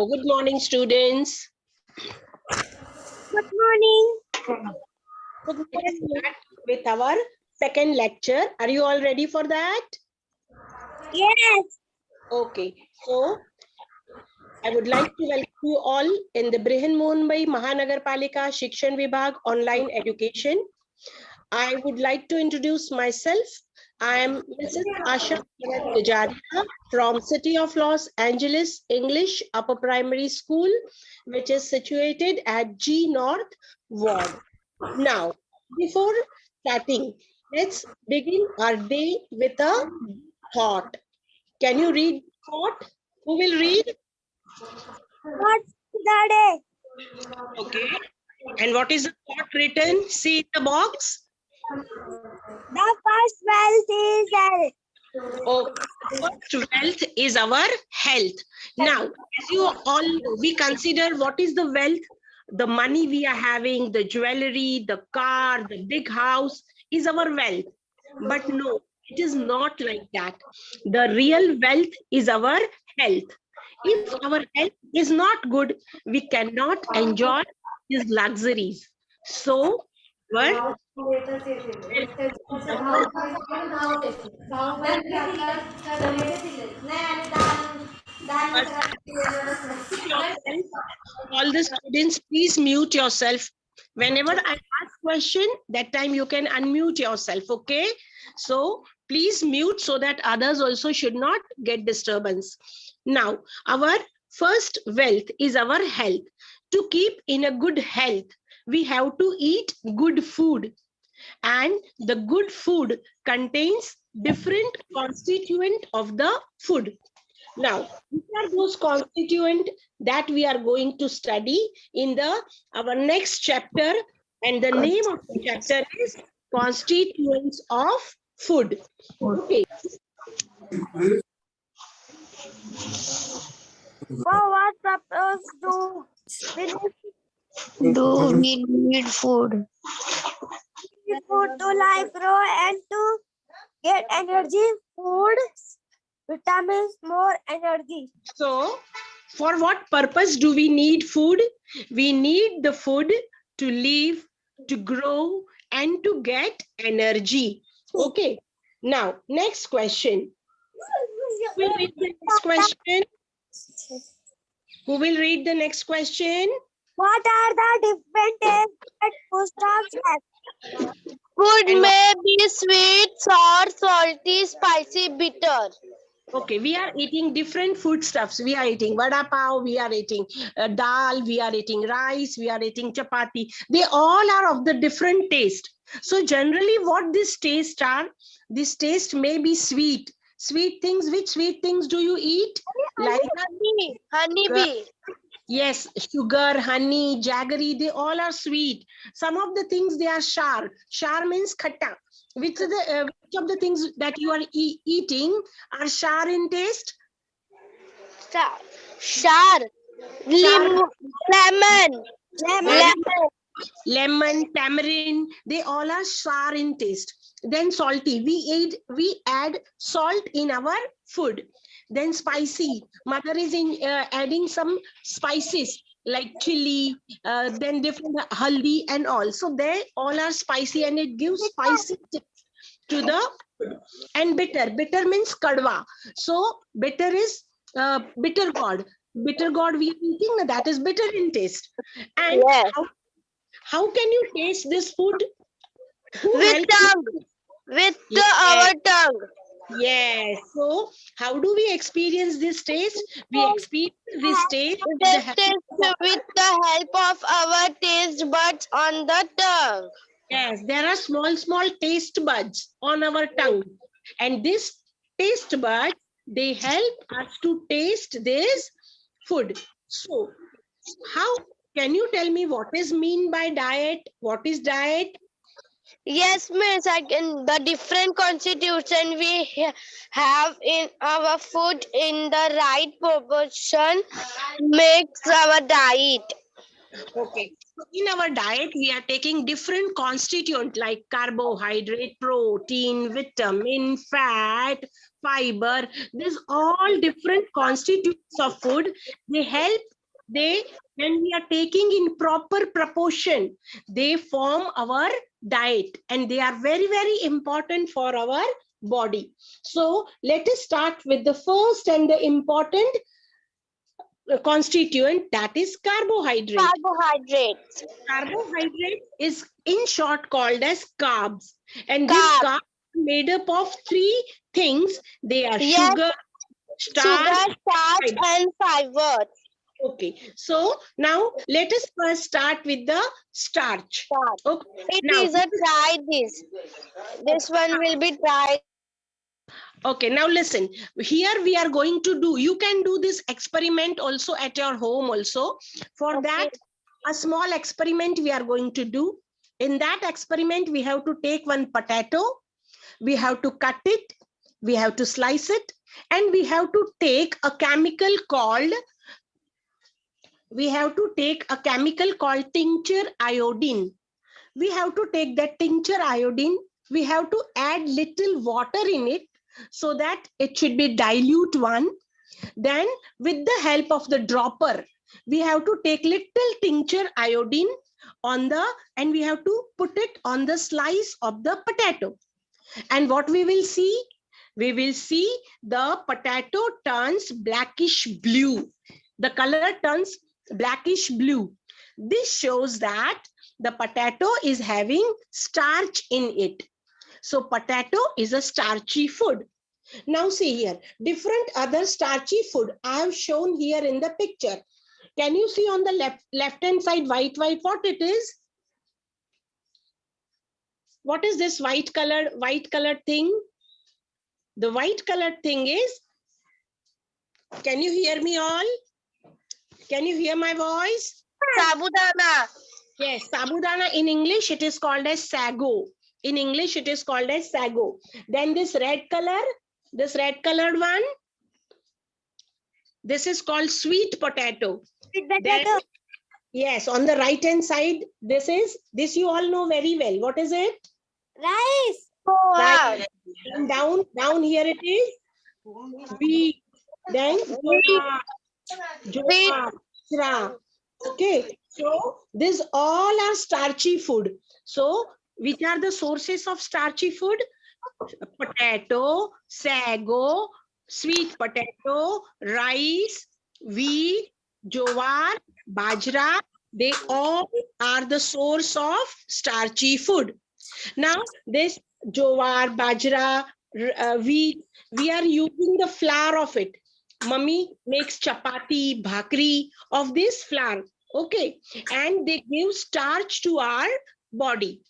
Good morning, students. Good morning. So let's start with our second lecture. Are you all ready for that? Yes. Okay. So I would like to welcome you all in the Brihan Mumbai Mahanagarpalika Shikshan Vibhag online education. I would like to introduce myself. I am Mrs. Asha Tijaria from City of Los Angeles English Upper Primary School, which is situated at G North Ward. Now, before starting, let's begin our day with a thought. Can you read thought? Who will read? What's the day? Okay. And what is the thought written? See in the box. The first wealth is health. Oh, first wealth is our health. Now, as you all know, we consider what is the wealth? The money we are having, the jewelry, the car, the big house is our wealth. But no, it is not like that. The real wealth is our health. If our health is not good, we cannot enjoy these luxuries. So, our yourself, all the students, please mute yourself. Whenever I ask question, that time you can unmute yourself, okay? So please mute so that others also should not get disturbance. Now, our first wealth is our health. To keep in a good health, we have to eat good food. And the good food contains different constituent of the food. Now, these are those constituent that we are going to study in our next chapter, and the name of the chapter is Constituents of Food. Okay. For what purpose do we need food? we need food to life grow and to get energy? Food, vitamins, more energy. So, for what purpose do we need food? We need the food to live, to grow, and to get energy. Okay. Now, next question. Who will read the next question? Who will read the next question? What are the different tastes that foodstuffs have? Food may be sweet, sour, salty, spicy, bitter. Okay, we are eating different foodstuffs. We are eating vada pav, we are eating dal, we are eating rice, we are eating chapati. They all are of the different taste. So generally what this taste are, this taste may be sweet. Sweet things, which sweet things do you eat? Like Honey bee. yes, sugar, honey, jaggery, they all are sweet. Some of the things they are sour. Sour means khatta. Which of the things that you are eating are sour in taste? Sour. Lemon. Lemon, tamarind, they all are sour in taste. Then salty, we add salt in our food. Then spicy, mother is adding some spices like chili, then different haldi and all. So they all are spicy and it gives spicy taste to the food. And bitter means kadwa. So bitter is bitter gourd. Bitter gourd we are eating, that is bitter in taste. And Yes. how can you taste this food? With tongue. With our tongue. Yes. So how do we experience this taste? We experience this taste with the With the help of our taste buds on the tongue. yes, there are small taste buds on our tongue. And this taste bud, they help us to taste this food. So how can you tell me what is mean by diet? What is diet? Yes, miss. The different constitution we have in our food in the right proportion makes our diet. Okay. So in our diet, we are taking different constituent like carbohydrate, protein, vitamin, fat, fiber. These all different constituents of food. They help they, when we are taking in proper proportion, they form our diet, and they are very, very important for our body. So let us start with the first and the important constituent, that is carbohydrate. Carbohydrates. Carbohydrate is in short called as carbs, and these Carbs. carbs are made up of three things. They are Yes. sugar, starch, Sugar, starch, fiber. and fiber. Okay, so now let us first start with the starch. Starch. Okay, It now is a try this. This one will be tried. okay, now listen. Here we are going to do. You can do this experiment also at your home also. For Okay. that, a small experiment we are going to do. In that experiment, we have to take one potato. We have to cut it. We have to slice it, and we have to take a chemical called. We have to take a chemical called tincture iodine. We have to take that tincture iodine. We have to add little water in it so that it should be dilute one. Then with the help of the dropper, we have to take little tincture iodine on the, and we have to put it on the slice of the potato. And what we will see? We will see the potato turns blackish blue. The color turns blackish blue. This shows that the potato is having starch in it. So potato is a starchy food. Now see here, different other starchy food I have shown here in the picture. Can you see on the left hand side white what it is? What is this white colored thing? The white colored thing is, can you hear me all? Can you hear my voice? Sabudana. Yes, sabudana in English it is called as sago. In English it is called as sago. Then this red colored one, this is called sweet potato. Then, yes, on the right hand side, this you all know very well. What is it? Rice. Right. And down here it is wheat. Then jowar, bajra. Okay, so these all are starchy food. So which are the sources of starchy food? Potato, sago, sweet potato, rice, wheat, jowar, bajra. They all are the source of starchy food. Now this jowar, bajra, wheat, we are using the flour of it. Mummy makes chapati, bhakri of this flour. Okay, and they give starch to our body.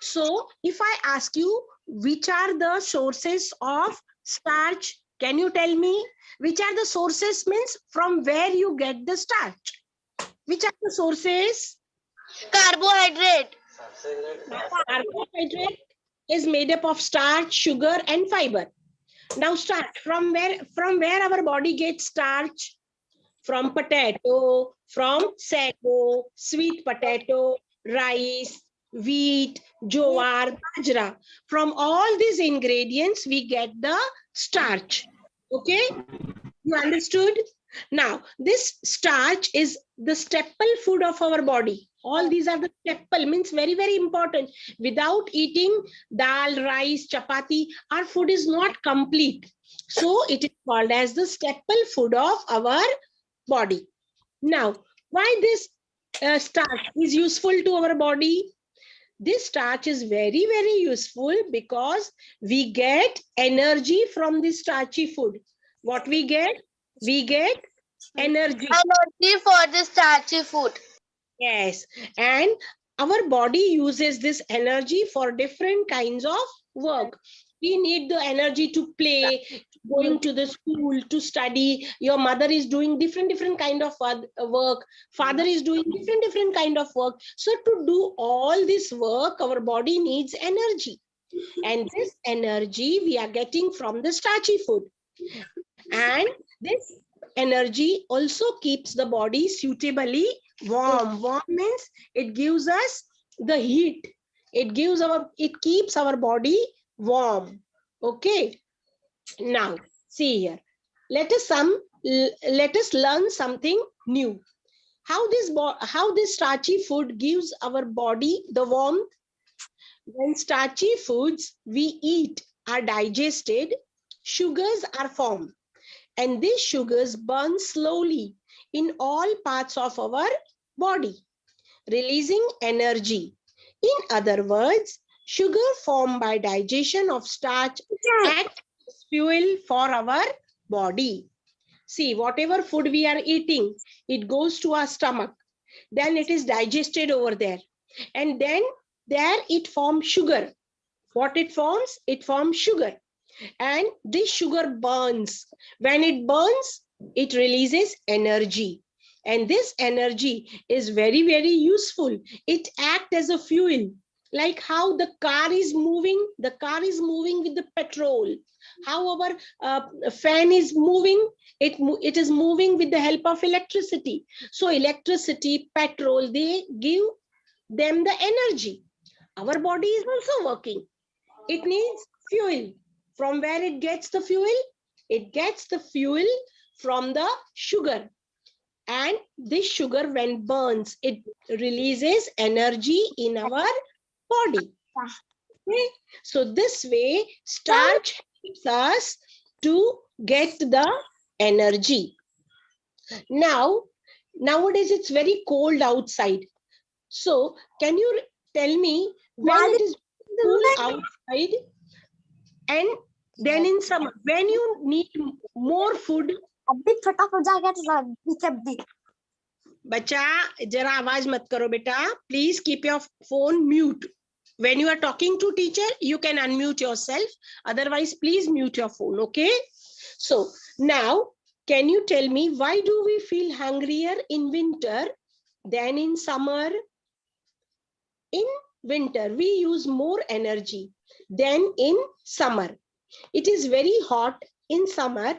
So if I ask you, which are the sources of starch? Can you tell me? Which are the sources means from where you get the starch? Which are the sources? Carbohydrate. Carbohydrate is made up of starch, sugar, and fiber. Now starch, from where our body gets starch? From potato, from sago, sweet potato, rice, wheat, jowar, bajra. From all these ingredients, we get the starch. Okay, you understood? Now, this starch is the staple food of our body. All these are the staple, means very, very important. Without eating dal, rice, chapati, our food is not complete. So it is called as the staple food of our body. Now, why this starch is useful to our body? This starch is very, very useful because we get energy from this starchy food. What we get? We get energy. Energy for the starchy food. Yes, and our body uses this energy for different kinds of work. We need the energy to play, going to the school, to study. Your mother is doing different kind of work. Father is doing different kind of work. So to do all this work, our body needs energy. And this energy we are getting from the starchy food. And this energy also keeps the body suitably warm. Warm means it gives us the heat. It keeps our body warm. Okay. Now see here. Let us learn something new. How this starchy food gives our body the warmth? When starchy foods we eat are digested, sugars are formed, and these sugars burn slowly in all parts of our body, releasing energy. In other words, sugar formed by digestion of starch acts as fuel for our body. See, whatever food we are eating, it goes to our stomach. Then it is digested over there. And then there it forms sugar. What it forms? It forms sugar. And this sugar burns. When it burns, it releases energy. And this energy is very, very useful. It acts as a fuel. Like how the car is moving with the petrol. How our fan is moving, it is moving with the help of electricity. So electricity, petrol, they give them the energy. Our body is also working. It needs fuel. From where it gets the fuel? It gets the fuel from the sugar. And this sugar, when burns, it releases energy in our body. Okay? So this way, starch helps us to get the energy. Now, nowadays it's very cold outside. So can you tell me when it is cool outside and then in summer, when you need more food? बच्चा जरा आवाज मत करो बेटा. Please keep your phone mute. When you are talking to teacher, you can unmute yourself. Otherwise, please mute your phone. Okay. So now, can you tell me why do we feel hungrier in winter than in summer? In winter, we use more energy than in summer. It is very hot in summer,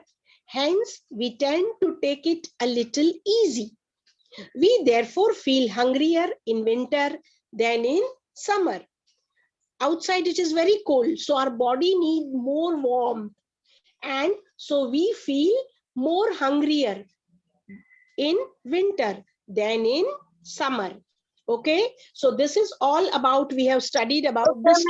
hence we tend to take it a little easy. We therefore feel hungrier in winter than in summer. Outside it is very cold, so our body needs more warmth, and so we feel more hungrier in winter than in summer. Okay, so this is all about, we have studied about this.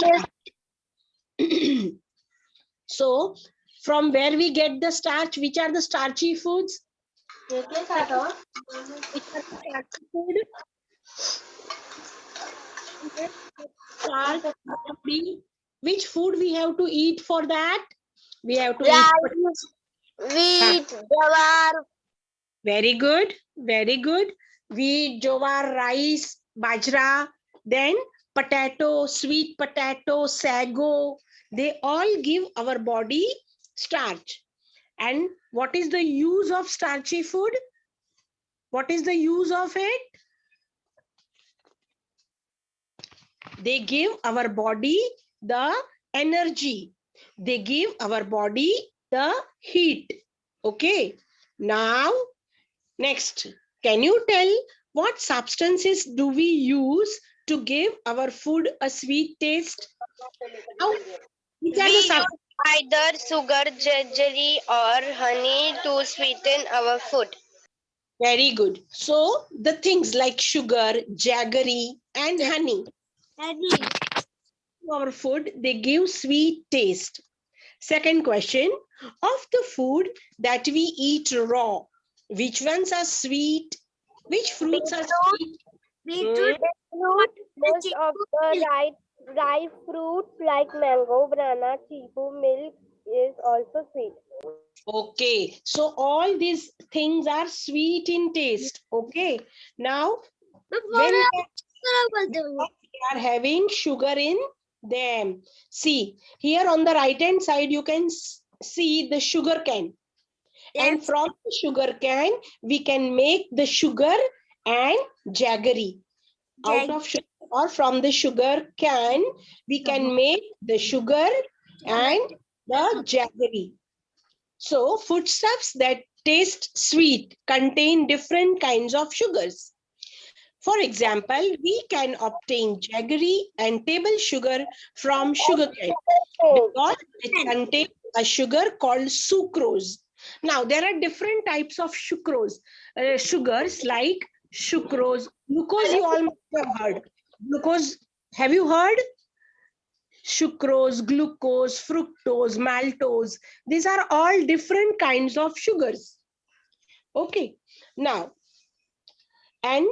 So from where we get the starch? Which are the starchy foods? Which food we have to eat for that? We have to eat wheat, jawar. Very good, very good. Wheat, jowar, rice, bajra, then potato, sweet potato, sago. They all give our body starch. And what is the use of starchy food? What is the use of it? They give our body the energy. They give our body the heat. Okay. Now, next, can you tell what substances do we use to give our food a sweet taste? Now, which are the substances? Either sugar, jaggery or honey to sweeten our food. Very good. So the things like sugar, jaggery and honey. Our food, they give sweet taste. Second question, of the food that we eat raw, which ones are sweet? Which fruits are sweet? Beetroot, Most of the ripe fruit like mango, banana, chiku, milk is also sweet. Okay, so all these things are sweet in taste. Okay, now when we are having sugar in them, see here on the right hand side you can see the sugar cane. And from the sugar cane we can make the sugar and jaggery. Out of sugar or from the sugar cane we can make the sugar and the jaggery. So foodstuffs that taste sweet contain different kinds of sugars. For example, we can obtain jaggery and table sugar from sugarcane because it contains a sugar called sucrose. Now, there are different types of sucrose, sugars like sucrose. Glucose you all must have heard. Glucose, have you heard? Sucrose, glucose, fructose, maltose. These are all different kinds of sugars. Okay. Now, and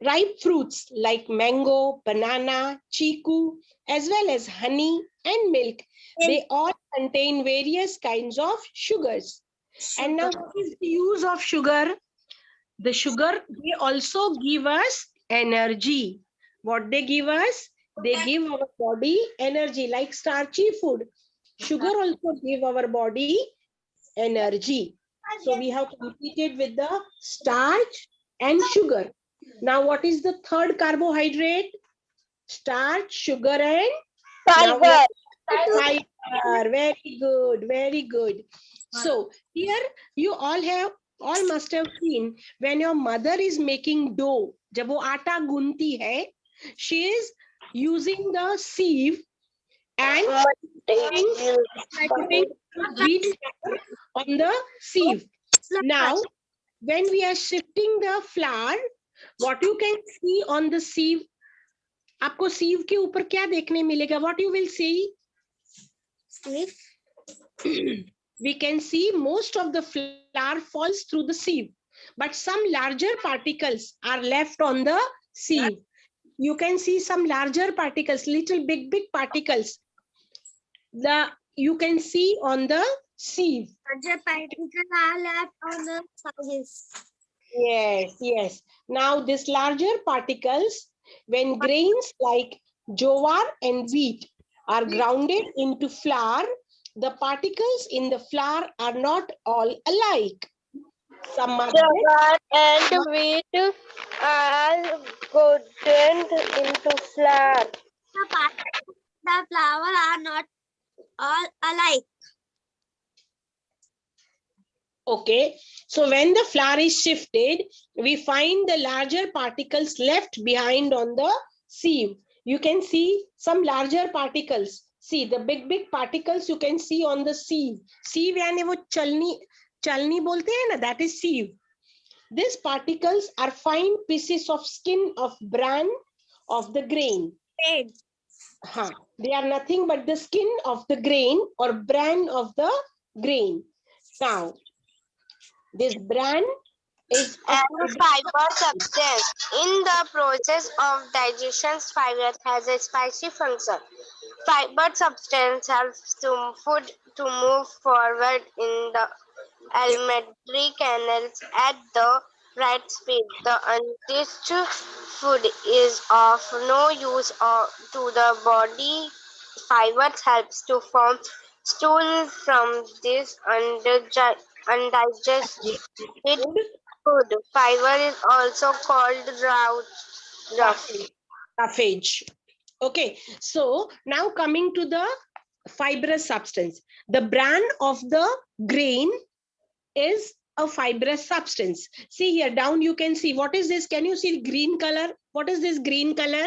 ripe fruits like mango, banana, chiku, as well as honey and milk, they all contain various kinds of sugars. And now, what is the use of sugar? The sugar, they also give us energy. What they give us? They give our body energy, like starchy food. Sugar also give our body energy. So we have completed with the starch and sugar. Now, what is the third carbohydrate? Starch, sugar, and now Fiber. fiber. Very good, very good. So here you all must have seen when your mother is making dough, जब वो आटा गूंथती है, she is using the sieve and putting wheat flour on the sieve. Now, when we are shifting the flour, what you can see on the sieve, आपको sieve के ऊपर क्या देखने मिलेगा? What you will see? We can see most of the flour falls through the sieve, but some larger particles are left on the sieve. You can see some larger particles, little big particles. You can see on the sieve. Larger particles are left on the sides. Yes, yes. Now these larger particles, when grains like jowar and wheat are grounded into flour, the particles in the flour are not all alike. Some are Sugar and wheat are ground into flour. The particles in the flour are not all alike. okay. So when the flour is shifted, we find the larger particles left behind on the sieve. You can see some larger particles. See the big particles you can see on the sieve. Sieve यानी वो चलनी बोलते हैं ना, that is sieve. These particles are fine pieces of skin of bran of the grain. They are nothing but the skin of the grain or bran of the grain. Now, this bran is a fiber substance. In the process of digestion, fiber has a spicy function. Fiber substance helps to food to move forward in the alimentary canals at the right speed. The untouched food is of no use to the body. Fibers helps to form stool from this undigested food. Fiber is also called roughage. Okay, so now coming to the fibrous substance. The bran of the grain is a fibrous substance. See here down you can see, what is this? Can you see green color? What is this green color?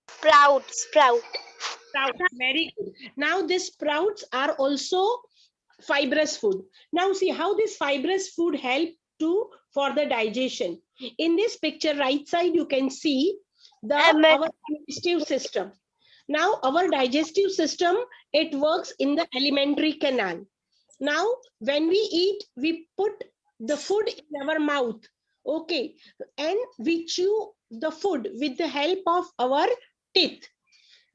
Sprout. Sprout, very good. Now these sprouts are also fibrous food. Now see how this fibrous food help for the digestion. In this picture right side you can see our digestive system. Now our digestive system, it works in the alimentary canal. Now when we eat, we put the food in our mouth, okay, and we chew the food with the help of our teeth.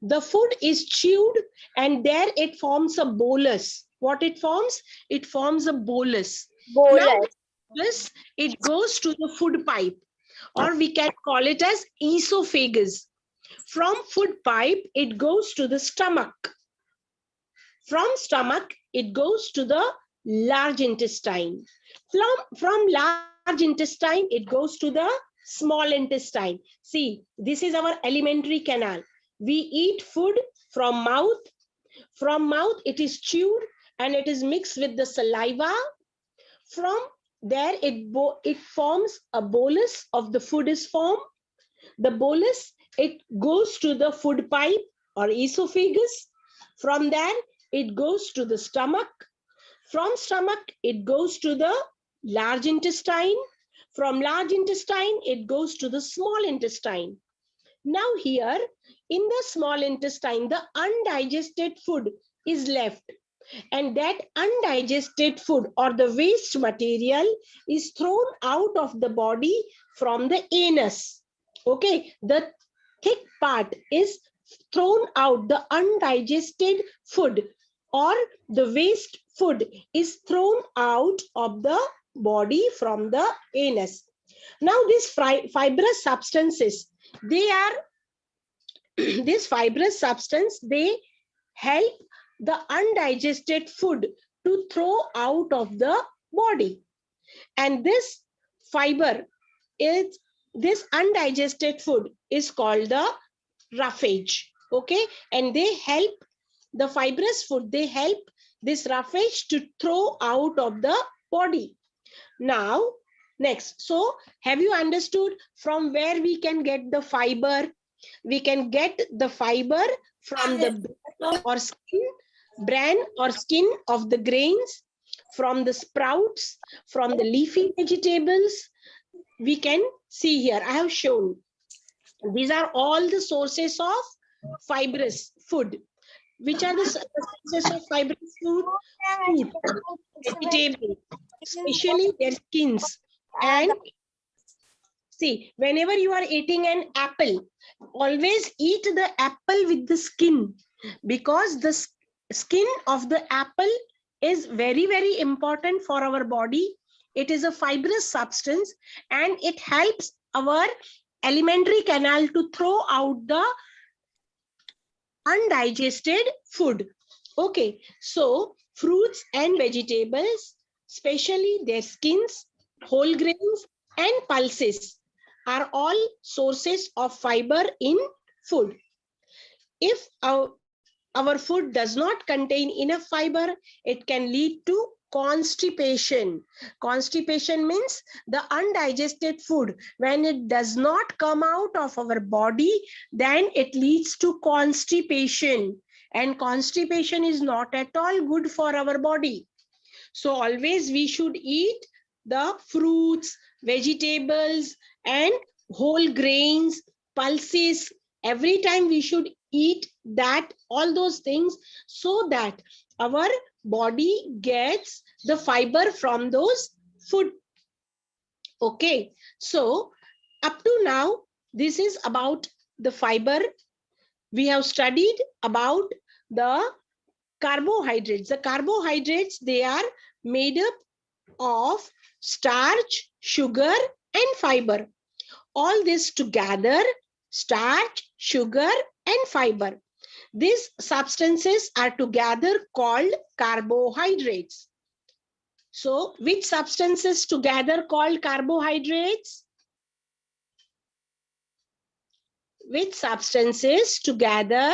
The food is chewed and there it forms a bolus. What it forms? It forms a bolus. Now this, it goes to the food pipe, or we can call it as esophagus. From food pipe, it goes to the stomach. From stomach, it goes to the large intestine. From large intestine, it goes to the small intestine. See, this is our alimentary canal. We eat food from mouth. From mouth, it is chewed and it is mixed with the saliva. From there, it forms a bolus of the food is formed. The bolus, it goes to the food pipe or esophagus. From there, it goes to the stomach. From stomach, it goes to the large intestine. From large intestine, it goes to the small intestine. Now here in the small intestine, the undigested food is left, and that undigested food or the waste material is thrown out of the body from the anus. Okay, the thick part is thrown out, the undigested food or the waste food is thrown out of the body from the anus. Now these fibrous substances, they are this fibrous substance, they help the undigested food to throw out of the body. And this fiber is, this undigested food is called the roughage. Okay, and they help the fibrous food, they help this roughage to throw out of the body. Now next, so have you understood from where we can get the fiber? We can get the fiber from the bran or skin of the grains, from the sprouts, from the leafy vegetables. We can see here, I have shown. These are all the sources of fibrous food. Which are the sources of fibrous food? Fruit, vegetables, especially their skins. And see, whenever you are eating an apple, always eat the apple with the skin, because the skin of the apple is very, very important for our body. It is a fibrous substance and it helps our alimentary canal to throw out the undigested food. Okay, so fruits and vegetables, especially their skins, whole grains and pulses, are all sources of fiber in food. If our food does not contain enough fiber, it can lead to constipation. Constipation means the undigested food, when it does not come out of our body, then it leads to constipation. And constipation is not at all good for our body. So always we should eat the fruits, vegetables, and whole grains, pulses. Every time we should eat that, all those things, so that our body gets the fiber from those food. Okay, so up to now, this is about the fiber. We have studied about the carbohydrates. The carbohydrates, they are made up of starch, sugar, and fiber. All this together, starch, sugar, and fiber, these substances are together called carbohydrates. So which substances together called carbohydrates? Which substances together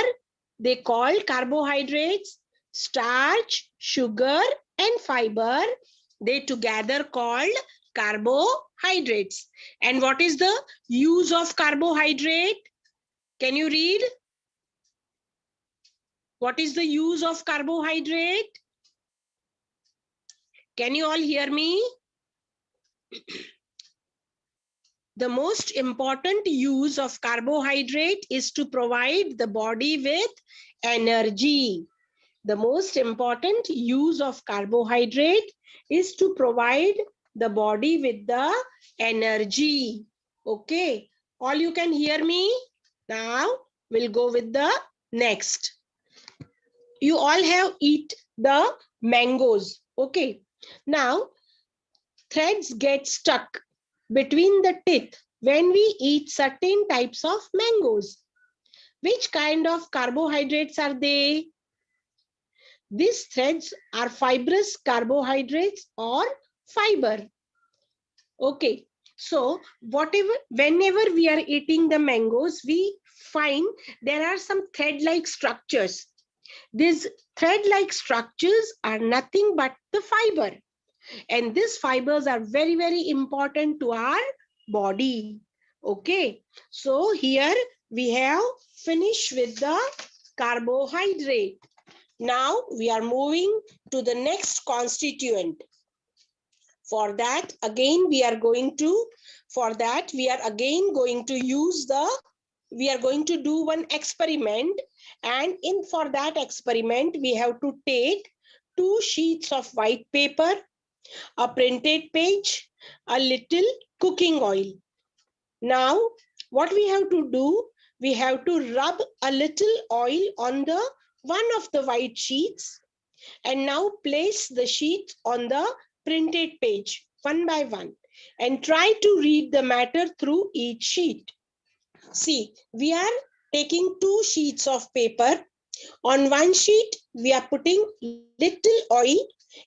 they call carbohydrates? Starch, sugar, and fiber, they together called carbohydrates. And what is the use of carbohydrate? Can you read? What is the use of carbohydrate? Can you all hear me? The most important use of carbohydrate is to provide the body with energy. The most important use of carbohydrate is to provide the body with the energy. Okay, all you can hear me? Now we'll go with the next. You all have eat the mangoes. Okay, now threads get stuck between the teeth when we eat certain types of mangoes. Which kind of carbohydrates are they? These threads are fibrous carbohydrates or fiber. Okay, so whenever we are eating the mangoes, we find there are some thread-like structures. These thread-like structures are nothing but the fiber. And these fibers are very, very important to our body. Okay, so here we have finished with the carbohydrate. Now we are moving to the next constituent. For that, again, we are going to do one experiment. And for that experiment, we have to take 2 sheets of white paper, a printed page, a little cooking oil. Now, what we have to do, we have to rub a little oil on the one of the white sheets, and now place the sheet on the printed page one by one and try to read the matter through each sheet. See, we are taking 2 sheets of paper. On one sheet, we are putting little oil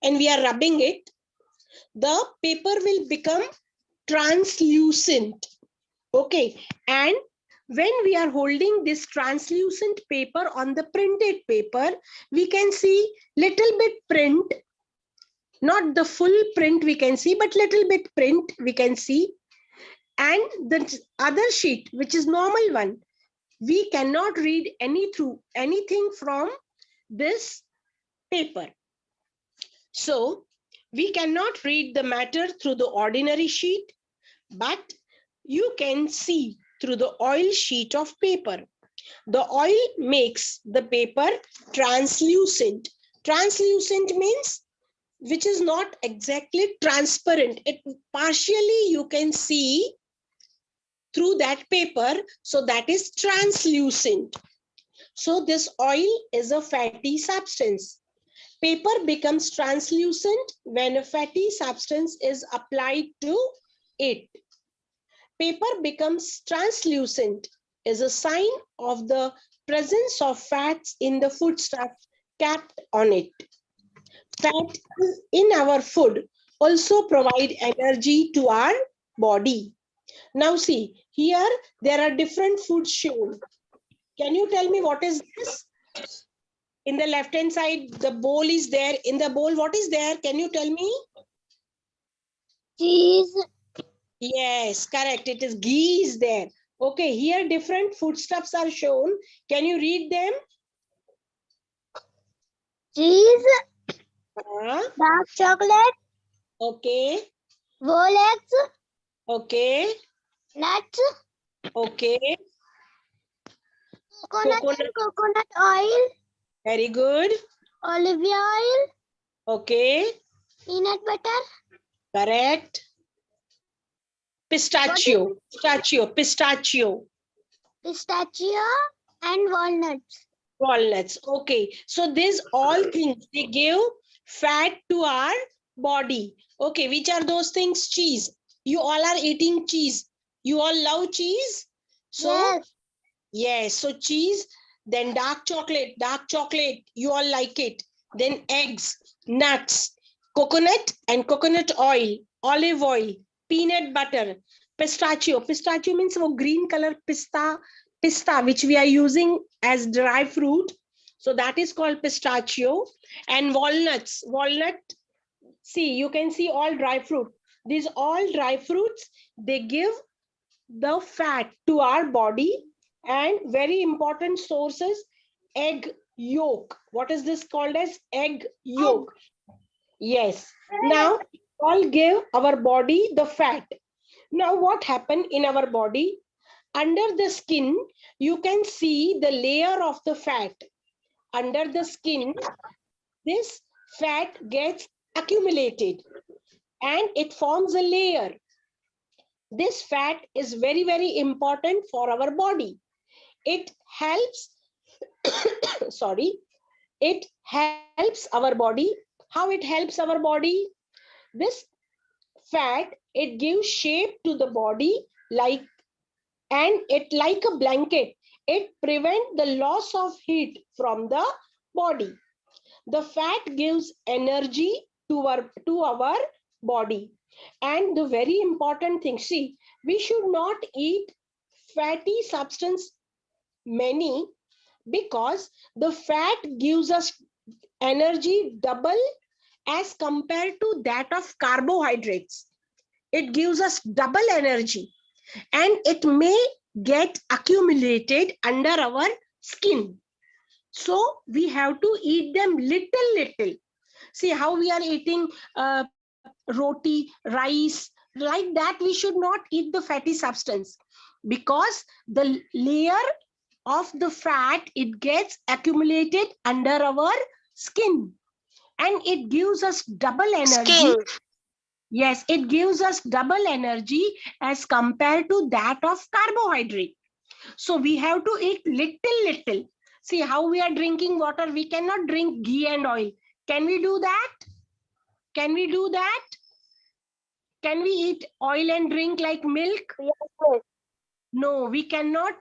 and we are rubbing it. The paper will become translucent. Okay, and when we are holding this translucent paper on the printed paper, we can see little bit print, not the full print we can see, but little bit print we can see. And the other sheet, which is normal one, we cannot read anything from this paper. So we cannot read the matter through the ordinary sheet, but you can see through the oil sheet of paper. The oil makes the paper translucent. Translucent means which is not exactly transparent. It partially you can see through that paper, so that is translucent. So this oil is a fatty substance. Paper becomes translucent when a fatty substance is applied to it. Paper becomes translucent is a sign of the presence of fats in the foodstuff kept on it. Fat in our food also provide energy to our body. Now see, here there are different foods shown. Can you tell me what is this? In the left hand side, the bowl is there. In the bowl, what is there? Can you tell me? Cheese. Yes, correct. It is ghee is there. Okay, here different foodstuffs are shown. Can you read them? Cheese. Dark chocolate. Okay. Whole eggs. Okay. Nuts. Okay. Coconut and coconut oil. Very good. Olive oil. Okay. Peanut butter. Correct. Pistachio. Pistachio And walnuts. Walnuts. Okay. So these all things, they give fat to our body. Okay. Which are those things? Cheese. You all are eating cheese. You all love cheese? So, yes. So cheese, then dark chocolate, you all like it. Then eggs, nuts, coconut and coconut oil, olive oil, peanut butter, pistachio. Pistachio means green color pista, which we are using as dry fruit. So that is called pistachio. And walnuts. See, you can see all dry fruit. These all dry fruits, they give the fat to our body. And very important sources, egg yolk. What is this called as? Egg yolk. Yes. Now, all give our body the fat. Now, what happened in our body? Under the skin, you can see the layer of the fat. Under the skin, this fat gets accumulated and it forms a layer. This fat is very, very important for our body. It helps, it helps our body. How it helps our body? This fat, it gives shape to the body and it like a blanket. It prevents the loss of heat from the body. The fat gives energy to our body. And the very important thing, see, we should not eat fatty substance many, because the fat gives us energy double as compared to that of carbohydrates. It gives us double energy and it may get accumulated under our skin. So we have to eat them little. See how we are eating roti, rice, like that we should not eat the fatty substance, because the layer of the fat, it gets accumulated under our skin, and it gives us double energy. Skin. Yes, it gives us double energy as compared to that of carbohydrate. So we have to eat little. See how we are drinking water. We cannot drink ghee and oil. Can we do that? Can we do that? Can we eat oil and drink like milk? Yes, miss. No, we cannot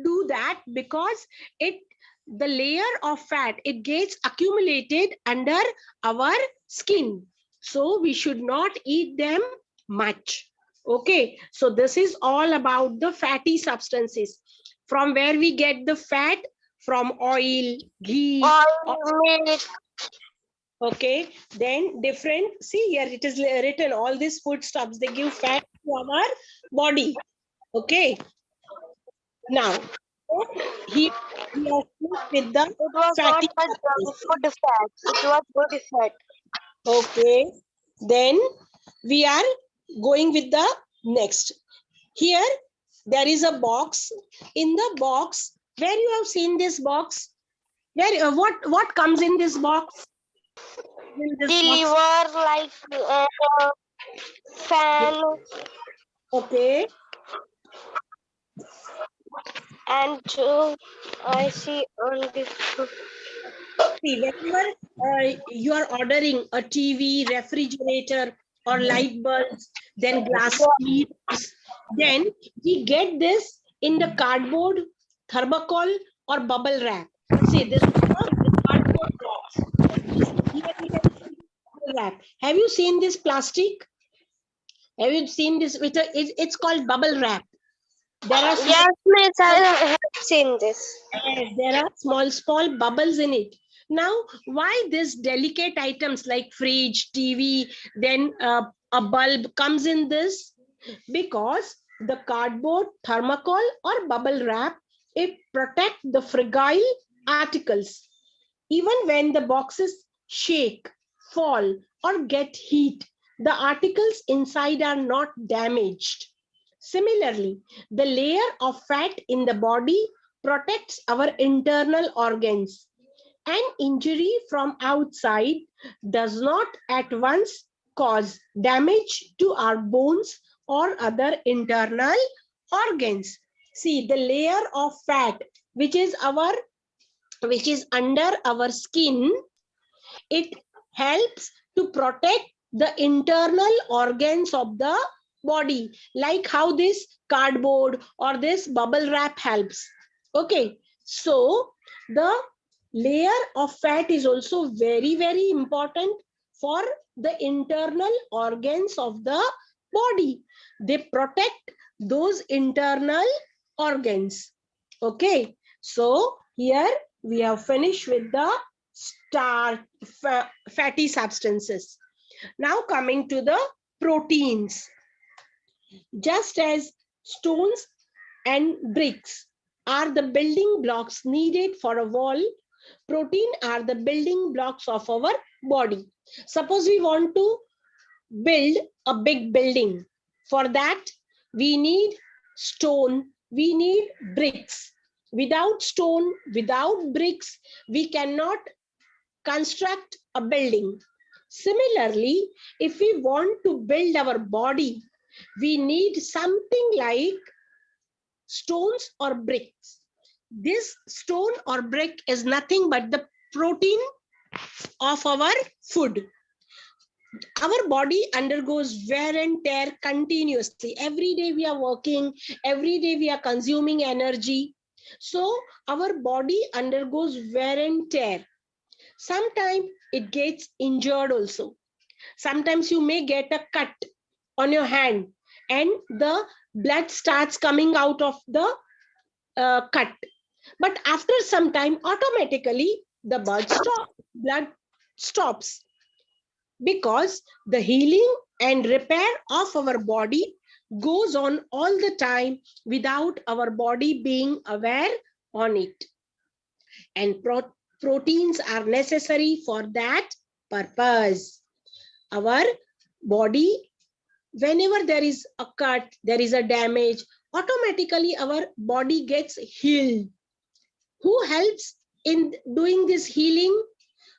do that, because the layer of fat, it gets accumulated under our skin. So we should not eat them much. Okay, so this is all about the fatty substances. From where we get the fat? From oil, ghee. Oil, milk. Okay, then different, see here it is written, all these foodstuffs, they give fat to our body. Okay, now he are with the It was fatty not a substances. good fat. It was good fat. Okay, then we are going with the next. Here there is a box. In the box, where you have seen this box, where what comes in this box? In this box. Deliver like fan Okay, and I see on this. see, whenever you are ordering a TV, refrigerator, or light bulbs, then glass beads, then we get this in the cardboard, thermocol, or bubble wrap. See, this is the cardboard box. Here we have bubble wrap. Have you seen this plastic? Have you seen this? It's called bubble wrap. There are small, Yes, miss, I have seen this. there are small bubbles in it. Now, why this delicate items like fridge, TV, then a bulb comes in this? Because the cardboard, thermocol, or bubble wrap, it protect the fragile articles. Even when the boxes shake, fall, or get heat, the articles inside are not damaged. Similarly, the layer of fat in the body protects our internal organs. An injury from outside does not at once cause damage to our bones or other internal organs. See, the layer of fat which is under our skin, it helps to protect the internal organs of the body, like how this cardboard or this bubble wrap helps. Okay, so the layer of fat is also very important for the internal organs of the body. They protect those internal organs. Okay, so here we have finished with the fatty substances. Now coming to the proteins. Just as stones and bricks are the building blocks needed for a wall, protein are the building blocks of our body. Suppose we want to build a big building. For that, we need stone, we need bricks. Without stone, without bricks, we cannot construct a building. Similarly, if we want to build our body, we need something like stones or bricks. This stone or brick is nothing but the protein of our food. Our body undergoes wear and tear continuously. Every day we are working, every day we are consuming energy. So our body undergoes wear and tear. Sometimes it gets injured also. Sometimes you may get a cut on your hand and the blood starts coming out of the cut. But after some time, automatically the blood stops, because the healing and repair of our body goes on all the time without our body being aware on it. And proteins are necessary for that purpose. Our body, whenever there is a cut, there is a damage, automatically our body gets healed. Who helps in doing this healing?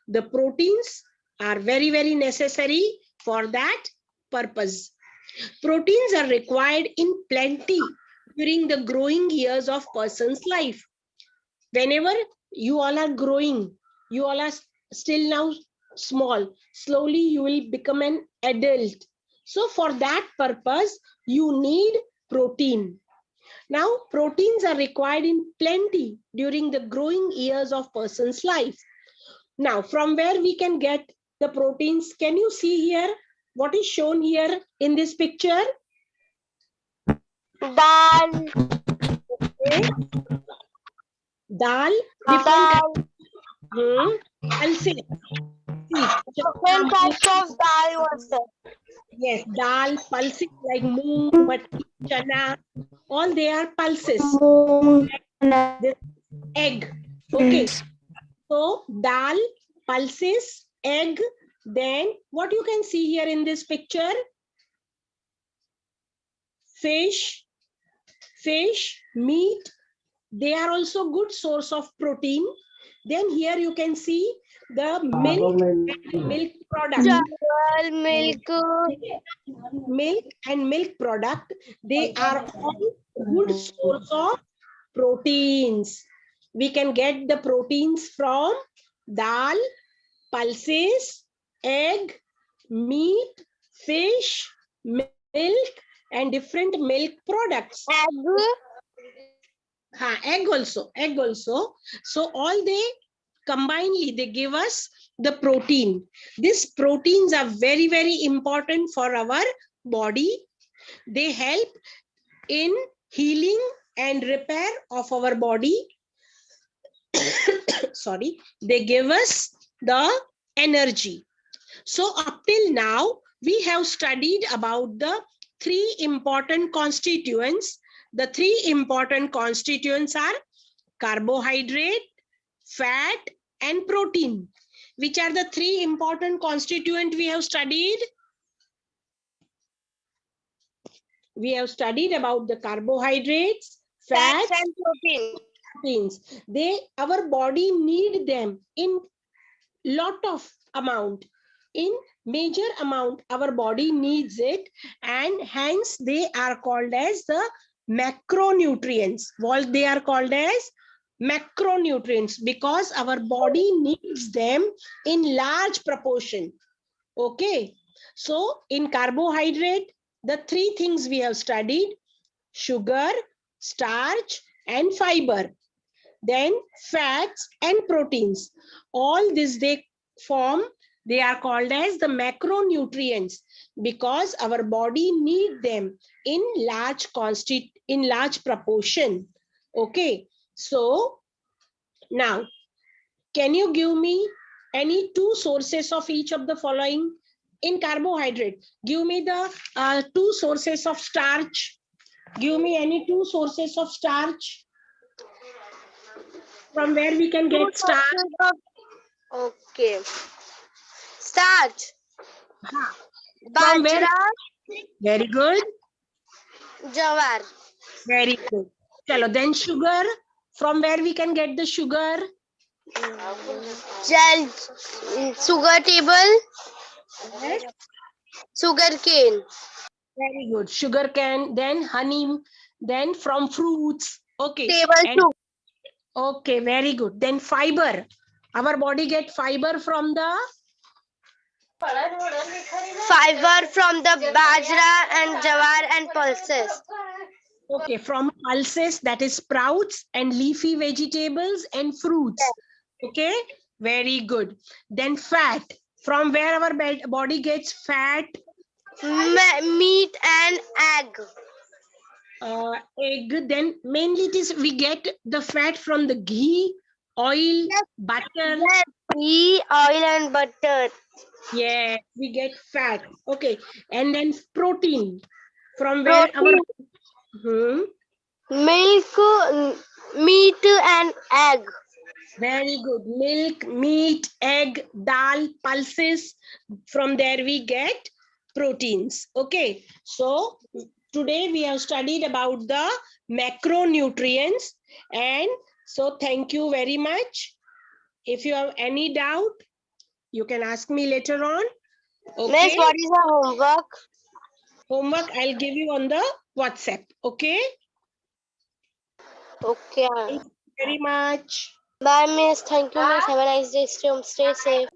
The proteins are very, very necessary for that purpose. Proteins are required in plenty during the growing years of person's life. Whenever you all are growing, you all are still now small, slowly you will become an adult. So for that purpose, you need protein. Now, proteins are required in plenty during the growing years of person's life. Now, from where we can get the proteins? Can you see here what is shown here in this picture? Dal. Dal, Dal. pulses. Different types of dal was there. Yes, dal, pulses like moong, matki, chana, all they are pulses. This egg. Okay. So dal, pulses, egg, then what you can see here in this picture? Fish, meat, they are also good source of protein. Then here you can see the milk product. Chawal, milk. Milk and milk product, they are all good source of proteins. We can get the proteins from dal, pulses, egg, meat, fish, milk, and different milk products. Egg also. So all they combinedly, they give us the protein. These proteins are very, very important for our body. They help in healing and repair of our body. Sorry, they give us the energy. So up till now, we have studied about the three important constituents. The three important constituents are carbohydrate, fat, and protein. Which are the three important constituents we have studied? We have studied about the carbohydrates, fats, and proteins. Our body need them in lot of amount. In major amount, our body needs it, and hence they are called as the macronutrients. What they are called as? Macronutrients, because our body needs them in large proportion. Okay, so in carbohydrate, the three things we have studied: sugar, starch, and fiber. Then fats and proteins. All this they form, they are called as the macronutrients, because our body need them in large proportion. Okay, so now can you give me any two sources of each of the following? In carbohydrate, give me the two sources of starch. Give me any two sources of starch. From where we can get starch? Okay. Starch. From where? Bajra. Very good. Jawar. Very good. Chalo, then sugar. From where we can get the sugar? Sugar table. Yes. Sugar cane. Very good. Sugar cane, then honey, then from fruits. Okay. Table soup. Okay, very good. Then fiber. Our body get fiber from the? Fiber from the bajra and jawar and pulses. Okay, from pulses, that is sprouts and leafy vegetables and fruits. Okay, very good. Then fat. From where our body gets fat? Meat and egg. Egg. Then mainly it is, we get the fat from the ghee, oil, butter. Yes, ghee, oil and butter. Yeah, we get fat. Okay, and then protein. From where our milk, meat and egg. Very good. Milk, meat, egg, dal, pulses. From there we get proteins. Okay, so today we have studied about the macronutrients, and so thank you very much. If you have any doubt, you can ask me later on. Okay, Miss, what is the homework? homework I'll give you on the WhatsApp. Okay, Okay. thank you very much. Bye, Miss. Thank you, Miss. Have a nice day. Stay safe.